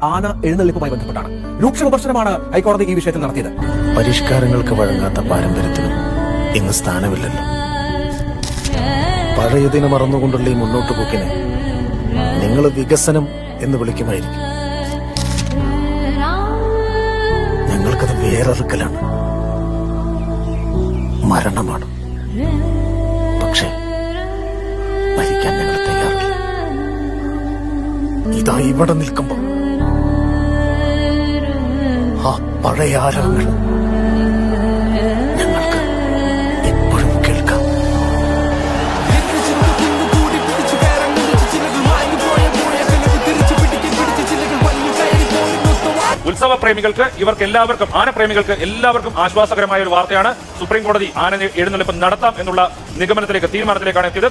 ആന എഴുന്നള്ളിപ്പുമായി ബന്ധപ്പെട്ടാണ്. രൂക്ഷ വിമർശനമാണ് ഹൈക്കോടതി ഈ വിഷയത്തിൽ നടത്തിയത്. പരിഷ്കാരങ്ങൾക്ക് വഴങ്ങാത്ത പാരമ്പര്യത്തിനും ഇന്ന് സ്ഥാനമില്ലല്ലോ. പഴയതിനെ മറന്നുകൊണ്ടുള്ള ഈ മുന്നോട്ട് പോക്കിനെ നിങ്ങൾ വികസനം എന്ന് വിളിക്കുമായിരിക്കും. ഞങ്ങൾക്കത് വേറൊരുക്കലാണ്, മരണമാണ്. പക്ഷേ മരിക്കാൻ ഞങ്ങൾ തയ്യാറില്ല. ഇതാ ഇവിടെ നിൽക്കുമ്പോ ആ പഴയ ആരവങ്ങൾ ഞങ്ങൾക്ക് എപ്പോഴും കേൾക്കാം. ഉത്സവ പ്രേമികൾക്ക് ഇവർക്ക് എല്ലാവർക്കും ആനപ്രേമികൾക്ക് എല്ലാവർക്കും ആശ്വാസകരമായ ഒരു വാർത്തയാണ്. സുപ്രീം കോടതി ആന എഴുന്നള്ളിപ്പ് നടത്താം എന്നുള്ള നിഗമനത്തിലേക്ക് തീരുമാനത്തിലേക്കാണ് എത്തിയത്.